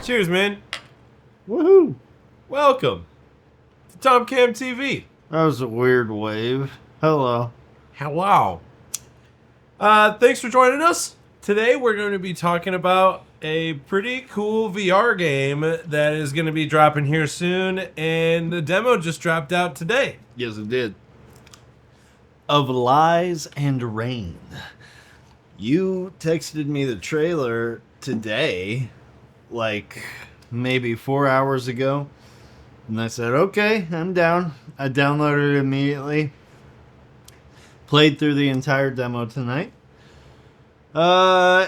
Cheers, man. Woohoo! Welcome to TOMCAM TV. That was a weird wave. Hello. Hello. Thanks for joining us. Today we're going to be talking about a pretty cool VR game that is going to be dropping here soon, and the demo just dropped out today. Yes, it did. Of Lies and Rain. You texted me the trailer today, like maybe 4 hours ago, and I said, okay, I'm down. I downloaded it immediately. Played through the entire demo tonight. And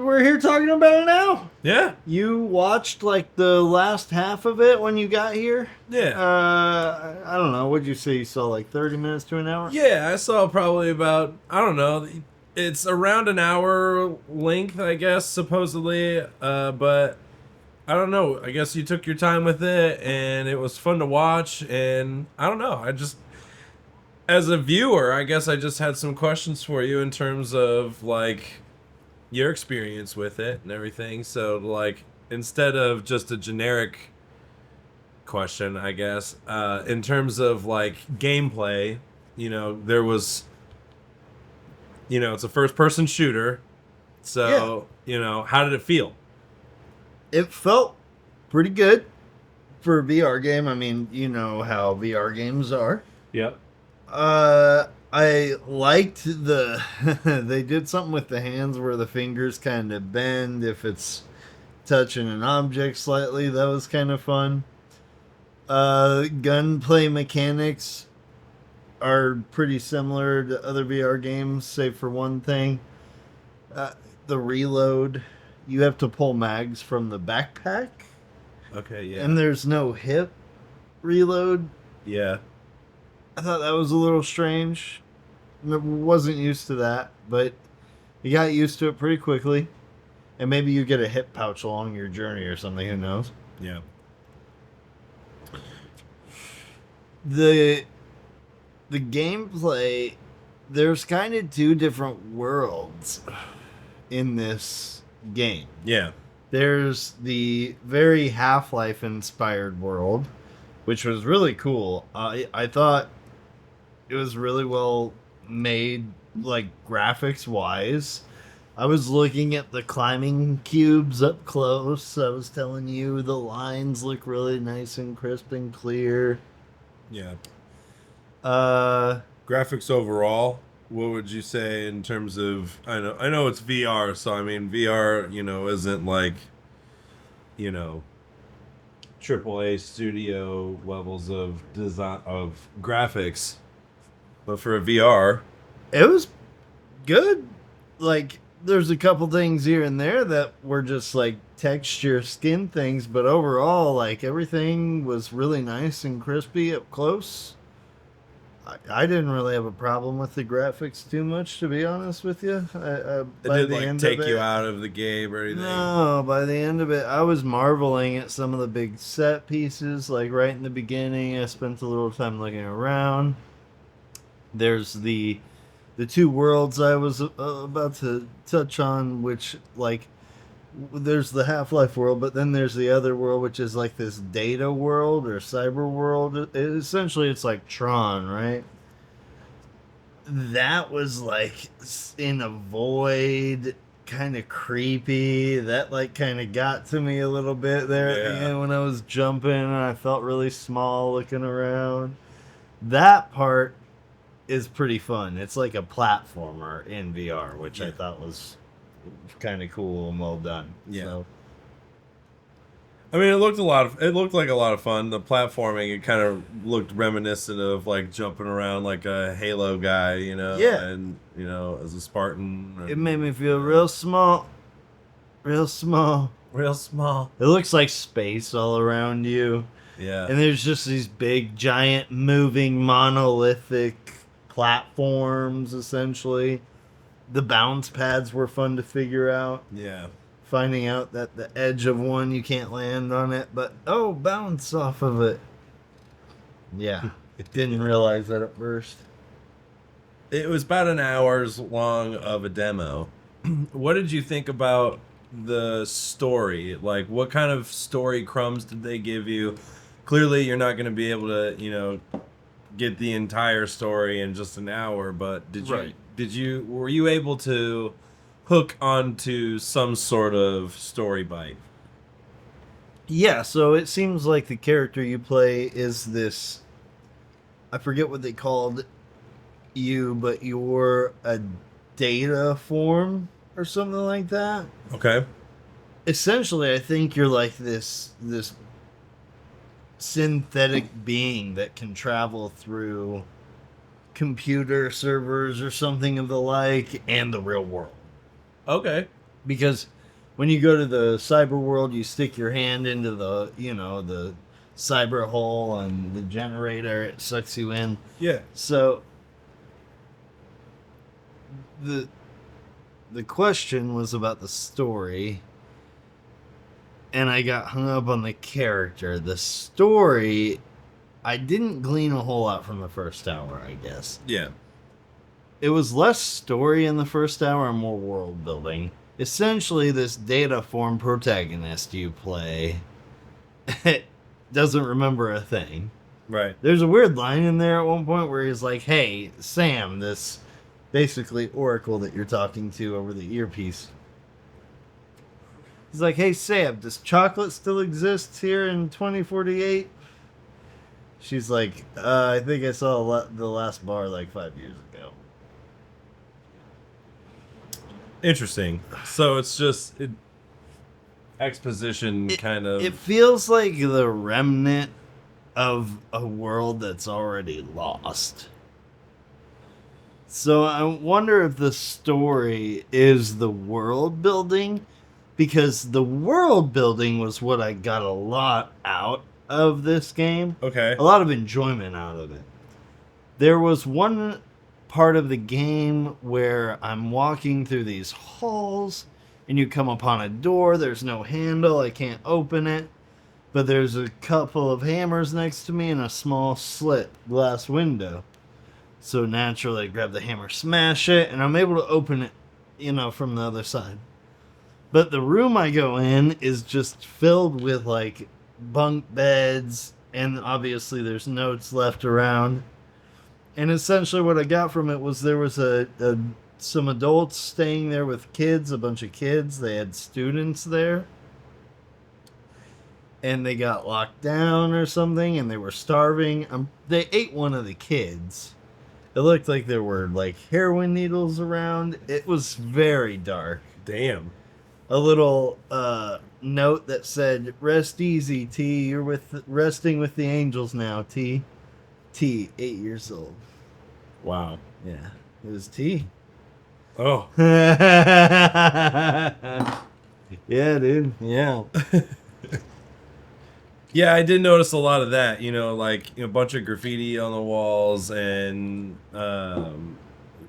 we're here talking about it now. Yeah. You watched like the last half of it when you got here? Yeah. I don't know. What'd you say? You saw like 30 minutes to an hour? Yeah, I saw probably about, I don't know, it's around an hour length, I guess, supposedly. But I don't know. I guess you took your time with it, and it was fun to watch, and I don't know. As a viewer, I guess I just had some questions for you in terms of, like, your experience with it and everything. So, like, instead of just a generic question, I guess, in terms of, like, gameplay, there was, it's a first-person shooter. So, how did it feel? It felt pretty good for a VR game. I mean, you know how VR games are. Yep. I liked they did something with the hands where the fingers kind of bend if it's touching an object slightly. That was kind of fun. Gunplay mechanics are pretty similar to other VR games, save for one thing. The reload, you have to pull mags from the backpack. Okay, yeah. And there's no hip reload. Yeah. I thought that was a little strange. I wasn't used to that, but you got used to it pretty quickly. And maybe you get a hip pouch along your journey or something, who knows? Yeah. The gameplay, there's kind of two different worlds in this game. Yeah. There's the very Half-Life inspired world, which was really cool. I thought it was really well made, like graphics wise. I was looking at the climbing cubes up close. I was telling you the lines look really nice and crisp and clear. Yeah. Graphics overall, what would you say in terms of, I know it's VR, so I mean VR, isn't like, AAA studio levels of design of graphics. But for a VR, it was good. Like, there's a couple things here and there that were just like texture skin things, but overall, like, everything was really nice and crispy up close. I didn't really have a problem with the graphics too much, to be honest with you. It didn't take you out of the game or anything. No, by the end of it, I was marveling at some of the big set pieces. Like right in the beginning, I spent a little time looking around. There's the two worlds I was about to touch on, which, like, there's the Half-Life world, but then there's the other world, which is like this data world or cyber world. Essentially, it's like Tron, right? That was like in a void, kind of creepy. That like kind of got to me a little bit there at the end when I was jumping, and I felt really small looking around. That part is pretty fun. It's like a platformer in VR, which I thought was kind of cool and well done. Yeah. So. I mean, it looked like a lot of fun. The platforming, it kind of looked reminiscent of like jumping around like a Halo guy, Yeah. And as a Spartan. It made me feel real small. Real small. Real small. It looks like space all around you. Yeah. And there's just these big, giant, moving, monolithic platforms, essentially. The bounce pads were fun to figure out. Yeah. Finding out that the edge of one, you can't land on it, but, bounce off of it. Yeah. Didn't realize that at first. It was about an hour's long of a demo. What did you think about the story? Like, what kind of story crumbs did they give you? Clearly, you're not going to be able to, get the entire story in just an hour. But Right. were you able to hook onto some sort of story bite? Yeah, so it seems like the character you play is this. I forget what they called you, but you're a data form or something like that. Okay. Essentially, I think you're like this synthetic being that can travel through computer servers or something of the like and the real world. Okay. Because when you go to the cyber world, you stick your hand into the cyber hole and the generator, it sucks you in. Yeah. So the the question was about the story, and I got hung up on the character. The story, I didn't glean a whole lot from the first hour, I guess. Yeah. It was less story in the first hour and more world building. Essentially, this data form protagonist you play doesn't remember a thing. Right. There's a weird line in there at one point where he's like, "Hey, Sam," this basically Oracle that you're talking to over the earpiece. He's like, "Hey, Sam, does chocolate still exist here in 2048?" She's like, "I think I saw the last bar like 5 years ago." Interesting. So it's just exposition kind of. It feels like the remnant of a world that's already lost. So I wonder if the story is the world building, because the world building was what I got a lot out of this game. Okay. A lot of enjoyment out of it. There was one part of the game where I'm walking through these halls and you come upon a door. There's no handle. I can't open it. But there's a couple of hammers next to me and a small slit glass window. So naturally, I grab the hammer, smash it, and I'm able to open it, from the other side. But the room I go in is just filled with, like, bunk beds, and obviously there's notes left around. And essentially what I got from it was there was some adults staying there with kids, a bunch of kids. They had students there. And they got locked down or something, and they were starving. They ate one of the kids. It looked like there were, like, heroin needles around. It was very dark. Damn. A little note that said, "Rest easy, T. You're resting with the angels now, T." T, 8 years old. Wow. Yeah, it was T. Oh. Yeah, dude. Yeah. Yeah, I did notice a lot of that. Like a bunch of graffiti on the walls and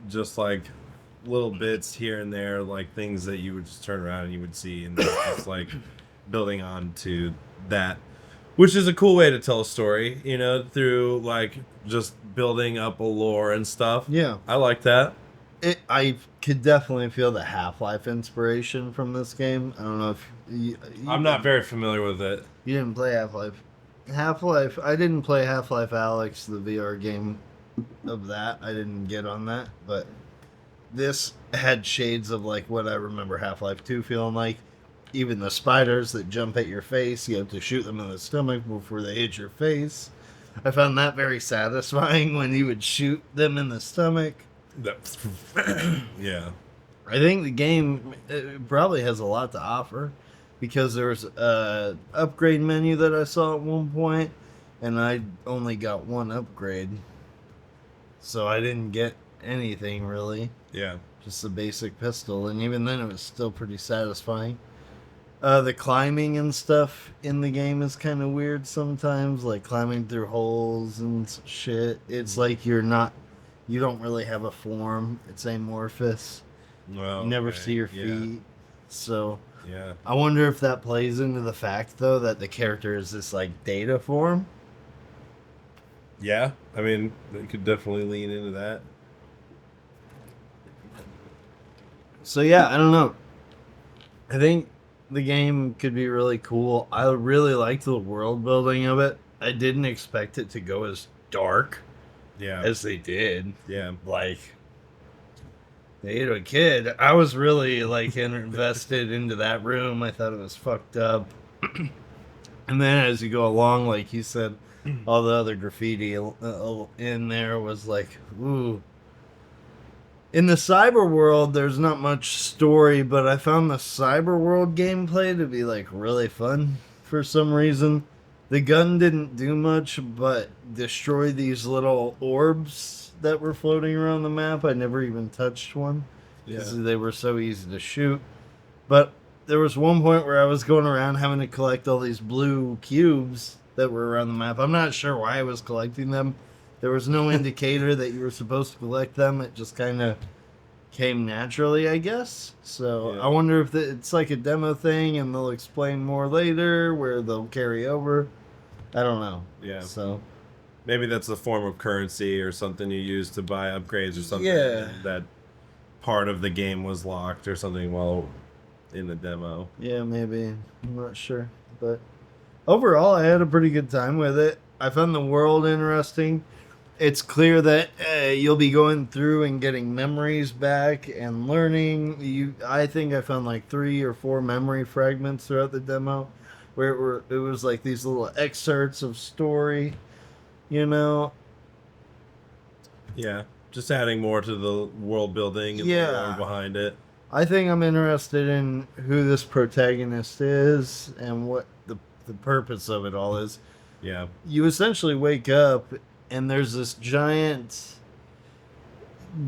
just like little bits here and there, like things that you would just turn around and you would see, and just like building on to that, which is a cool way to tell a story. Through like just building up a lore and stuff. Yeah. I like that. I could definitely feel the Half-Life inspiration from this game. I don't know if I'm not very familiar with it. You didn't play Half-Life. I didn't play Half-Life Alyx, the VR game of that. I didn't get on that, but this had shades of like what I remember Half-Life 2 feeling like. Even the spiders that jump at your face, you have to shoot them in the stomach before they hit your face. I found that very satisfying when you would shoot them in the stomach. Yeah. I think the game probably has a lot to offer, because there's a upgrade menu that I saw at one point, and I only got one upgrade, so I didn't get anything really. Yeah. Just a basic pistol, and even then it was still pretty satisfying. The climbing and stuff in the game is kind of weird sometimes, like climbing through holes and shit. It's like you don't really have a form. It's amorphous. Well, You never okay. see your Yeah. feet. So Yeah. I wonder if that plays into the fact, though, that the character is this like data form. Yeah. I mean, they could definitely lean into that. So yeah, I don't know. I think the game could be really cool. I really liked the world building of it. I didn't expect it to go as dark Yeah. as they did. Yeah. Like, they ate a kid. I was really like invested into that room. I thought it was fucked up. And then as you go along, like you said, all the other graffiti in there was like, ooh. In the cyber world, there's not much story, but I found the cyber world gameplay to be like really fun for some reason. The gun didn't do much, but destroy these little orbs that were floating around the map. I never even touched one because they were so easy to shoot. But there was one point where I was going around having to collect all these blue cubes that were around the map. I'm not sure why I was collecting them. There was no indicator that you were supposed to collect them. It just kind of came naturally, I guess. So Yeah. I wonder if it's like a demo thing and they'll explain more later where they'll carry over. I don't know. Yeah. So Maybe that's a form of currency or something you use to buy upgrades or something. Yeah. And that part of the game was locked or something while in the demo. yeah, maybe. I'm not sure. But overall, I had a pretty good time with it. I found the world interesting. It's clear that you'll be going through and getting memories back and learning. I think I found like 3 or 4 memory fragments throughout the demo, where it was like these little excerpts of story, you know. Yeah. Just adding more to the world building and Yeah. the lore behind it. I think I'm interested in who this protagonist is and what the purpose of it all is. Yeah. You essentially wake up and there's this giant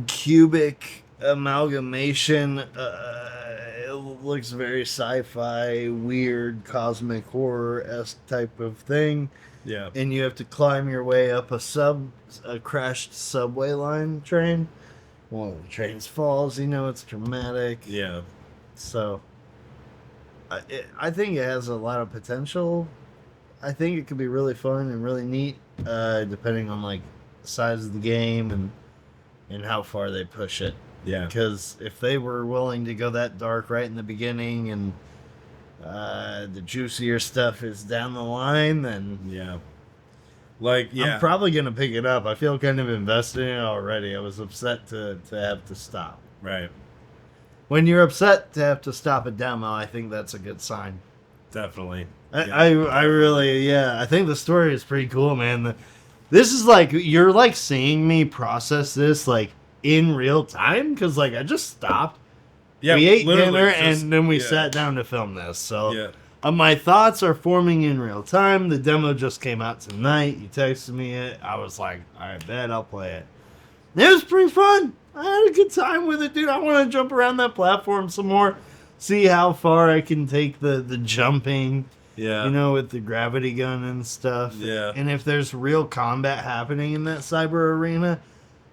cubic amalgamation. It looks very sci-fi, weird, cosmic horror-esque type of thing. Yeah. And you have to climb your way up a crashed subway line train. One of the trains falls, it's dramatic. Yeah. So I think it has a lot of potential. I think it could be really fun and really neat, depending on like the size of the game and how far they push it. Yeah. Because if they were willing to go that dark right in the beginning and the juicier stuff is down the line, then Yeah. Like, yeah. I'm probably gonna pick it up. I feel kind of invested in it already. I was upset to have to stop. Right. When you're upset to have to stop a demo, I think that's a good sign. Definitely. I really, I think the story is pretty cool, man. This is like, you're like seeing me process this like in real time, because like I just stopped. Yeah. We ate literally dinner just- and then we yeah. sat down to film this. So Yeah. my thoughts are forming in real time. The demo just came out tonight. You texted me it. I was like, I bet I'll play it. It was pretty fun. I had a good time with it, dude. I want to jump around that platform some more, see how far I can take the jumping, Yeah. with the gravity gun and stuff. Yeah. And if there's real combat happening in that cyber arena,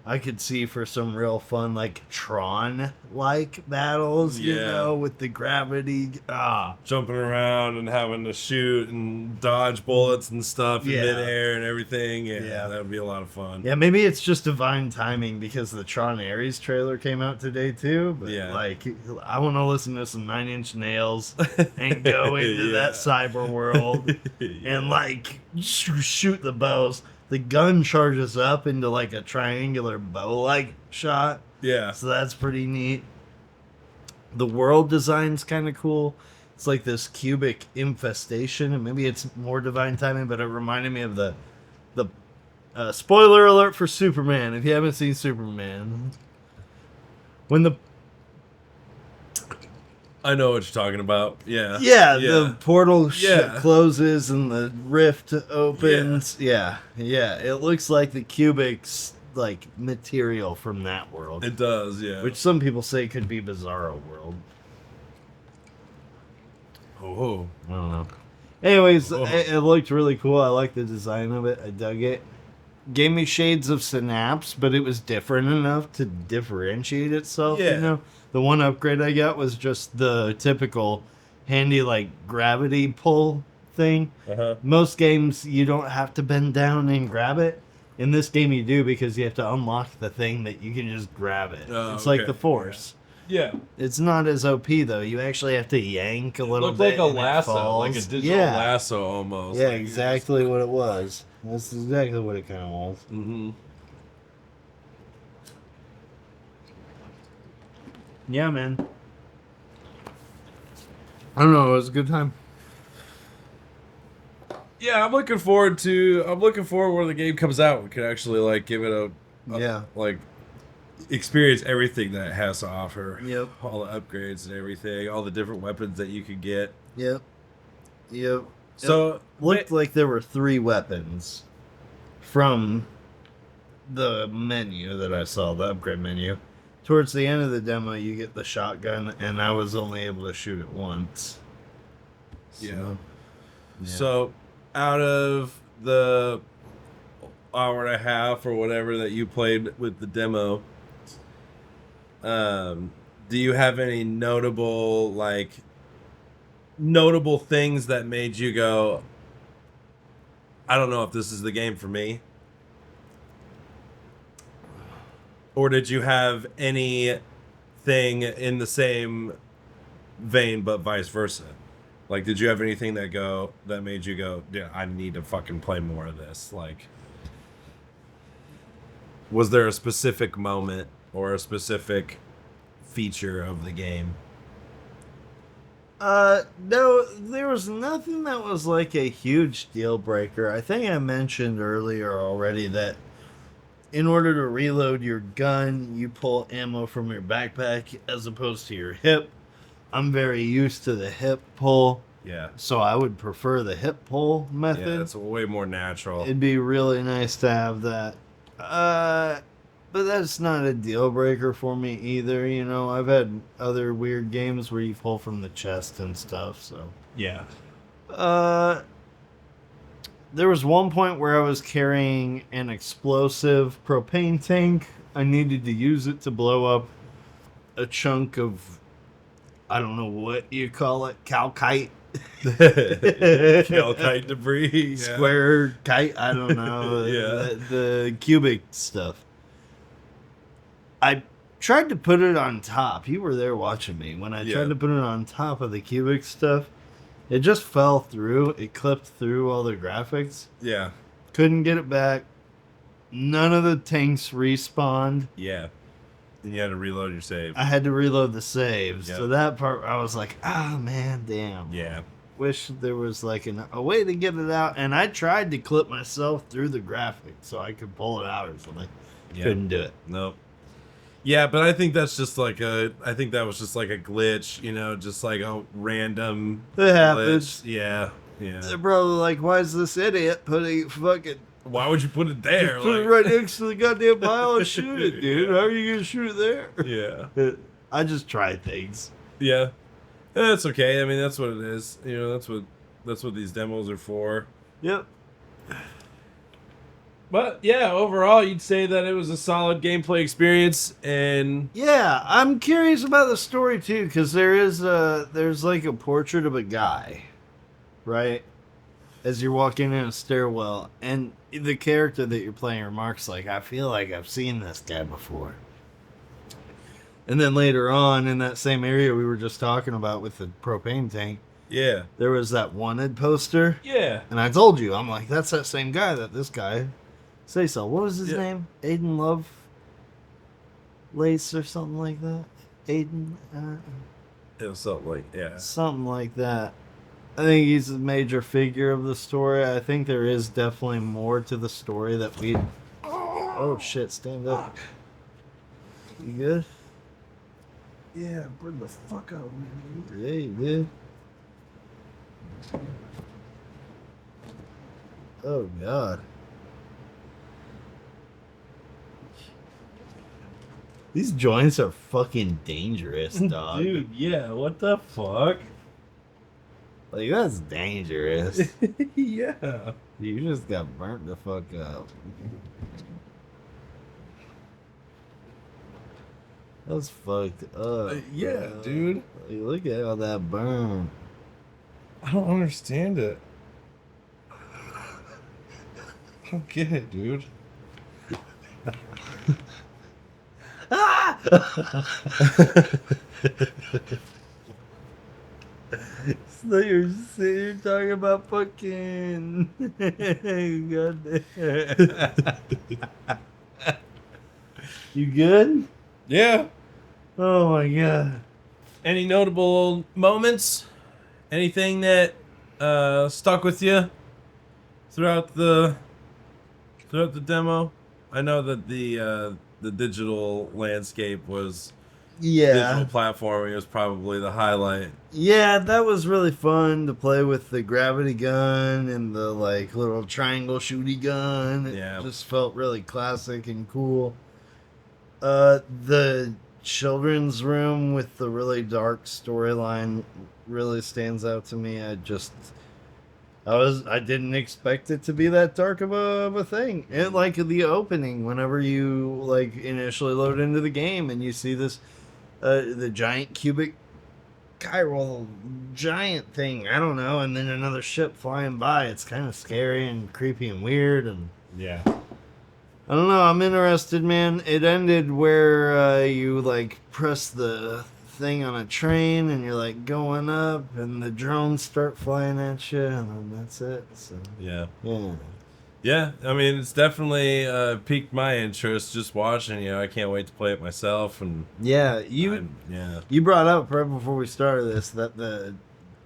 I could see for some real fun, like Tron-like battles, Yeah. with the gravity. Jumping around and having to shoot and dodge bullets and stuff in Yeah. midair and everything. Yeah, Yeah. that would be a lot of fun. Yeah, maybe it's just divine timing because the Tron Ares trailer came out today too. But Yeah. like, I want to listen to some Nine Inch Nails and go into that cyber world and like shoot the bows. The gun charges up into like a triangular bow-like shot, Yeah. so that's pretty neat. The world design's kind of cool. It's like this cubic infestation, and maybe it's more divine timing, but it reminded me of the spoiler alert for Superman. If you haven't seen Superman, when the I know what you're talking about. Yeah. the portal Yeah. closes and the rift opens. Yeah, it looks like the cubic's like material from that world, It does, yeah. which some people say could be Bizarro World. Oh. I don't know. Anyways, Oh. it looked really cool. I like the design of it. I dug it. Gave me shades of Synapse, but it was different enough to differentiate itself. Yeah. The one upgrade I got was just the typical handy like gravity pull thing. Uh-huh. Most games you don't have to bend down and grab it. In this game you do, because you have to unlock the thing that you can just grab it. Oh, It's like okay. the Force. Yeah. It's not as OP though. You actually have to yank a little Looked bit. like a and it lasso, like a falls. digital Yeah. lasso almost. Yeah, Like, exactly what it was. That's exactly what it kind of was. Mm-hmm. Yeah, man. I don't know. It was a good time. Yeah, I'm looking forward when the game comes out. We can actually like give it Yeah. like experience everything that it has to offer. Yep. All the upgrades and everything, all the different weapons that you can get. Yep. Yep. So It looked like there were 3 weapons from the menu that I saw, the upgrade menu. Towards the end of the demo, you get the shotgun, and I was only able to shoot it once. Yeah. Yeah. So out of the hour and a half or whatever that you played with the demo, do you have any notable things that made you go, I don't know if this is the game for me? Or did you have anything in the same vein but vice versa? Like, did you have anything that made you go, yeah, I need to fucking play more of this? Like, was there a specific moment or a specific feature of the game? No, there was nothing that was like a huge deal breaker. I think I mentioned earlier already that in order to reload your gun, you pull ammo from your backpack as opposed to your hip. I'm very used to the hip pull. Yeah. So I would prefer the hip pull method. Yeah, it's way more natural. It'd be really nice to have that. But that's not a deal breaker for me either. You know, I've had other weird games where you pull from the chest and stuff. So Yeah. there was one point where I was carrying an explosive propane tank. I needed to use it to blow up a chunk of, I don't know what you call it, calcite. Calcite debris. Yeah. Square kite, I don't know. Yeah. The cubic stuff. I tried to put it on top. You were there watching me. When I tried to put it on top of the cubic stuff, it just fell through. It clipped through all the graphics. Yeah. Couldn't get it back. None of the tanks respawned. Yeah. And you had to reload your save. I had to reload the saves. Yep. So that part, I was like, man, damn. Yeah. Wish there was like a way to get it out. And I tried to clip myself through the graphic so I could pull it out or something. Yeah. Couldn't do it. Nope. Yeah, but I think that's just I think that was just like a glitch, you know, just like a random It happens. glitch. Yeah. Yeah. They're probably like, why is this idiot putting fucking... Why would you put it there? Put it right next to the goddamn pile and shoot it, dude. Yeah. How are you going to shoot it there? Yeah. I just try things. Yeah. That's okay. I mean, that's what it is. You know, that's what these demos are for. Yep. But yeah, overall, you'd say that it was a solid gameplay experience, and Yeah, I'm curious about the story too, because there's like a portrait of a guy, right? As you're walking in a stairwell, and the character that you're playing remarks like, I feel like I've seen this guy before. And then later on, in that same area we were just talking about with the propane tank, yeah, there was that wanted poster. yeah, And I told you, I'm like, that's that same guy that this guy... Say so. What was his name? Aiden Love Lace or something like that? Aiden? it was something like Something like that. I think he's a major figure of the story. I think there is definitely more to the story that we... Oh, shit. Stand up. You good? Yeah, bring the fuck up, man. Yeah, you did. Oh, God. These joints are fucking dangerous, dog. Dude, yeah, what the fuck? Like, that's dangerous. Yeah. You just got burnt the fuck up. That's fucked up. Yeah, bro. dude. Like, look at all that burn. I don't understand it. I don't get it, dude. Ah! So you're sitting here talking about fucking. God damn. You good? Yeah. Oh my god. Any notable moments? Anything that stuck with you throughout the demo? I know that the digital landscape was digital Yeah. platforming was probably the highlight. Yeah, that was really fun to play with the gravity gun and the like little triangle shooty gun. It Yeah. just felt really classic and cool. The children's room with the really dark storyline really stands out to me. I didn't expect it to be that dark of a thing. It like the opening whenever you like initially load into the game and you see this the giant cubic chiral giant thing. I don't know, and then another ship flying by. It's kind of scary and creepy and weird and Yeah. I don't know. I'm interested, man. It ended where you like press the thing on a train and you're like going up, and the drones start flying at you, and then that's it. So Yeah. yeah, Yeah, I mean, it's definitely piqued my interest just watching. I can't wait to play it myself. And yeah. yeah, You brought up right before we started this that the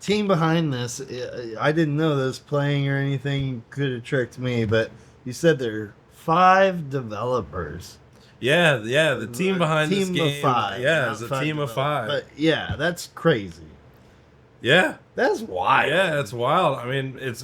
team behind this, I didn't know this playing or anything could have tricked me, but you said there are 5 developers. yeah. The team behind this Team game, of 5. yeah, not it's a 5 team of developers. 5. But yeah, that's crazy. Yeah, That's wild. yeah, it's wild. I mean, it's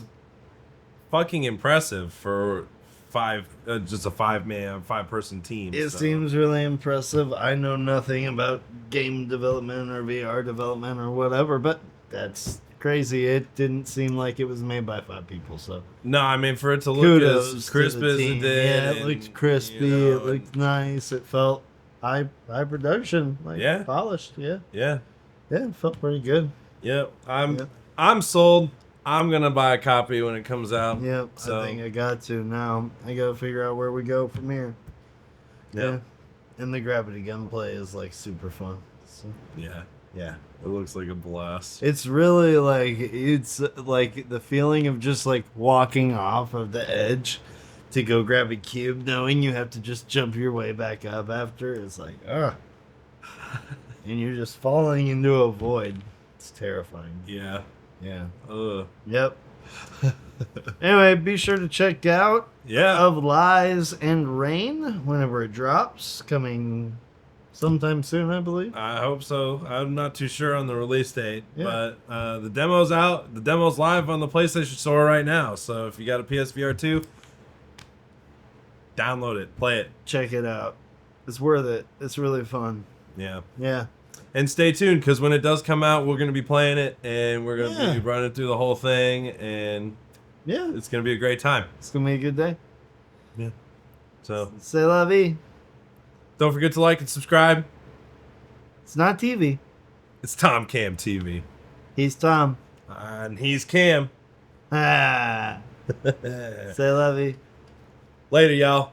fucking impressive for just a 5-person team. It so. seems really impressive. I know nothing about game development or VR development or whatever, but that's crazy. It didn't seem like it was made by 5 people, so No, I mean, for it to look kudos as to crisp the as team. it did. Yeah, it and, looked crispy. It looked nice. It felt high production, like Yeah. polished. Yeah, Yeah, it felt pretty good. yeah. Yeah. I'm sold. I'm gonna buy a copy when it comes out. Yep, So I think I got to now. I got to figure out where we go from here. yeah, And the gravity gun play is like super fun. So, yeah. yeah. It looks like a blast. It's really like it's like the feeling of just like walking off of the edge to go grab a cube, knowing you have to just jump your way back up after. It's like, and you're just falling into a void. It's terrifying. Yeah. Yeah. Ugh. Yep. Anyway, be sure to check out Yeah. Of Lies and Rain whenever it drops, coming sometime soon, I believe. I hope so. I'm not too sure on the release date, Yeah. but the demo's out. The demo's live on the PlayStation Store right now. So if you got a PSVR 2, download it, play it. Check it out. It's worth it. It's really fun. Yeah. Yeah. And stay tuned, because when it does come out, we're going to be playing it, and we're going to be running through the whole thing, and Yeah. it's going to be a great time. It's going to be a good day. Yeah. So C'est la vie. don't forget to like and subscribe. It's not TV. It's TOMCAM TV. He's Tom. And he's Cam. Ah. C'est la vie. Later, y'all.